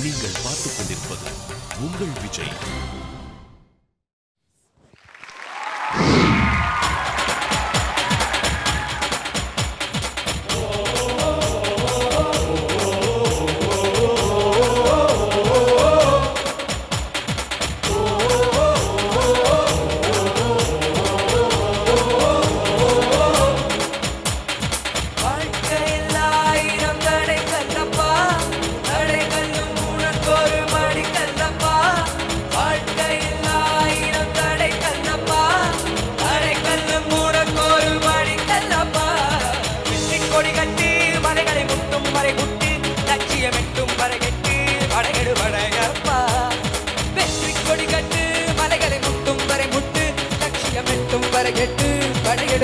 நீங்கள் பார்த்துக் கொண்டிருப்பது உங்கள் விஜய்.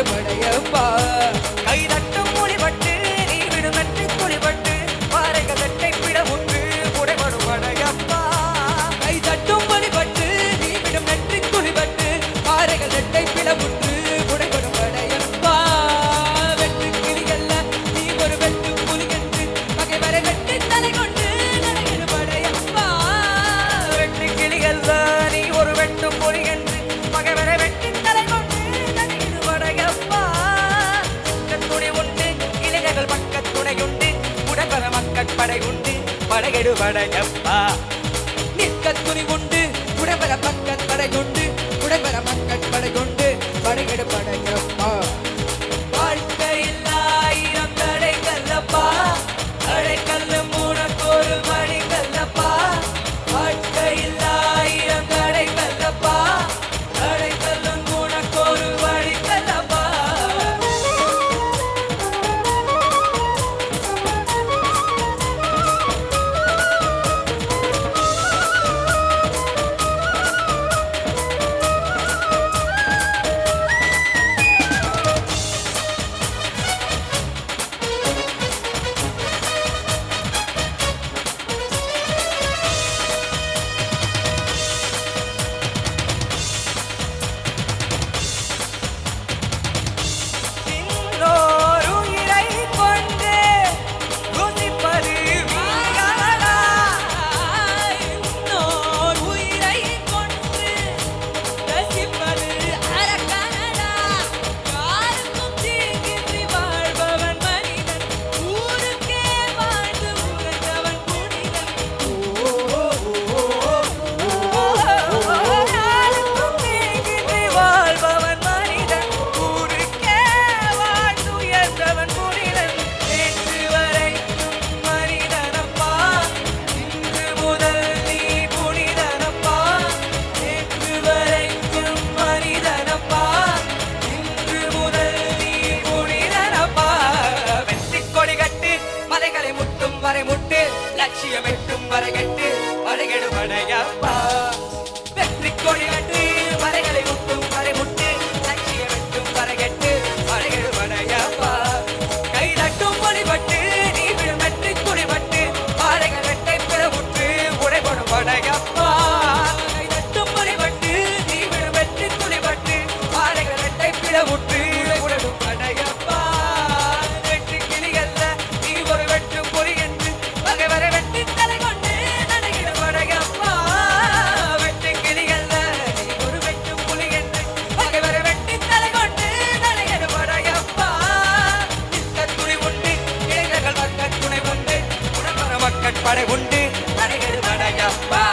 படையப்பா கைதட்டும் மொழிபட்டு நீ விடும் நட்டு துளிபட்டு பாறைகள் தட்டை பிட உண்டு புடைபடும் படையப்பா கைதட்டும் மொழிபட்டு நீ விடும் நட்டு துளிபட்டு பாறைகள் தட்டை பிட உண்டு புடைபடும் படையப்பா வெட்டு கிளியல்ல நீ ஒரு வெட்டு புலி என்று பகைவரை வெட்டி தலை கொண்டு நடையிடு படையப்பா வெட்டு கிளியல்ல நீ ஒரு வெட்டு புலி என்று பகைவரை வெட்டி தலை கொண்டு படை உண்டு படையெடு படையப்பா நிற்க துணி உண்டு உடம்பர பக்கத் படை உண்டு உடம்பர மக்கள் படை உண்டு படையெடு படையப்பா வாழ்க்கையில் ஆயிரம் தடை கல்லப்பா தடை கல்லு மூணக்கொரு மணி கல்லப்பா வாழ்க்கையில் ஆயிரம் தடை கல்லப்பா தடை கல்லு மூணக்கொரு மணி கல்லப்பா முட்டு லட்சியம் எட்டும் வரைகட்டு படையெடு படையப்பா வெற்றி கொடி கட்டு மலைகளை முட்டும் வரை முட்டு லட்சியம் எட்டும் வரைகட்டு படையெடு படையப்பா கை தட்டும் மொழிபட்டு நீ விடும் வெற்றி துளிபட்டு பாறைகள் வெட்டை பிற முட்டு உடைபடும் படையப்பா கை தட்டும் மொழிபட்டு நீ விடும் வெற்றி துளிபட்டு பாறைகள் வெட்டை பிற முட்டு உடைபடும் படையப்பா வெற்றி கிளியல்ல நீ ஒரு வெட்டு பொறி பகைவரை வெட்டி தலை கொண்டு நடையிடு படையப்பா வெட்டு கிளியல்ல நீ ஒரு வெட்டு புலி என்று பகைவரை வெட்டி தலை கொண்டு நடையிடு படையப்பா நிற்க துணி உண்டு இளைஞர்கள் மக்கள் துணை உண்டு உடம்பர மக்கள் படை உண்டு நடையிடு படையப்பா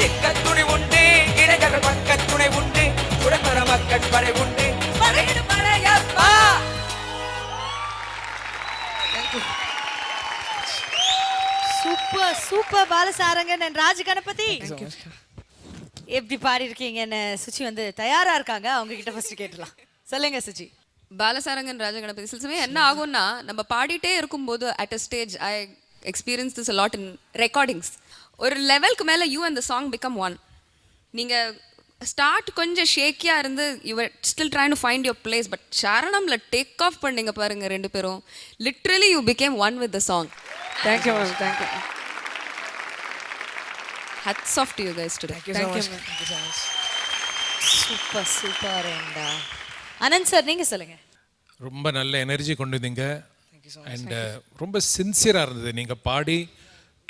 நிற்க துணி உண்டு இளைஞர்கள் மக்கள் துணை உண்டு உடம்பர மக்கள் படை உண்டு நடையிடு Padayappa. Super super Balasarangan and Raj Ganapathi எப்படி பாடி இருக்கீங்கன்னு சுச்சி வந்து தயாரா இருக்காங்க, அவங்க கிட்ட ஃபர்ஸ்ட் கேட்டலாம். சொல்லுங்க சுச்சி. பாலசாரங்கன் ராஜ கணபதி சில சமயம் என்ன ஆகும்னா நம்ம பாடிட்டே இருக்கும்போது at a stage I experience this a lot in recordings. ஒரு லெவலுக்கு மேலே you and the song become one. நீங்கள் ஸ்டார்ட் கொஞ்சம் ஷேக்கியாக இருந்து your still trying to find your place, but சரணம்ல டேக் ஆஃப் பண்ணீங்க பாருங்க ரெண்டு பேரும். Literally you became one with the song. Thank you ma'am, thank you. Hats off to you guys today. Thank you so much. Thank you so much. Super super. And Anand sir நீங்க சொல்லுங்க. ரொம்ப நல்ல energy கொண்டு வந்தீங்க அண்ட் ரொம்ப சின்சியராக இருந்தது. நீங்கள் பாடி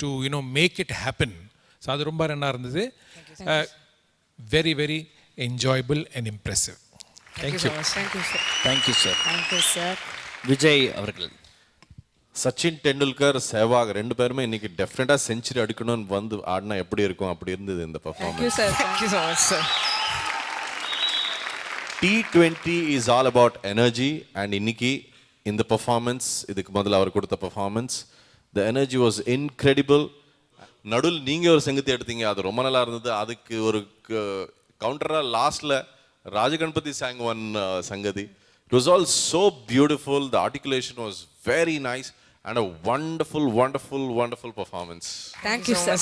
to you know make it happen. So அது ரொம்ப நல்லா இருந்தது. Very very enjoyable and impressive. Thank you. Thank you sir. Thank you sir. Vijay அவர்கள். சச்சின் டெண்டுல்கர், சேவாக் 2 பேருமே இன்னைக்கு டெஃபினட்டாக செஞ்சுரி அடிக்கணும்னு வந்து ஆடினா எப்படி இருக்கும், அப்படி இருந்தது இந்த performance. T20 is all about energy, and இன்னைக்கு இந்த பர்ஃபார்மன்ஸ், இதுக்கு முதல்ல அவர் கொடுத்த performance, the energy was incredible. நடுவில் நீங்கள் ஒரு சங்கத்தி எடுத்தீங்க, அது ரொம்ப நல்லா இருந்தது. அதுக்கு ஒரு கவுண்டராக லாஸ்டில் ராஜகணபதி sang one சங்கதி. It was all so beautiful. The articulation was very nice and a wonderful, wonderful, wonderful performance. Thank you, sir.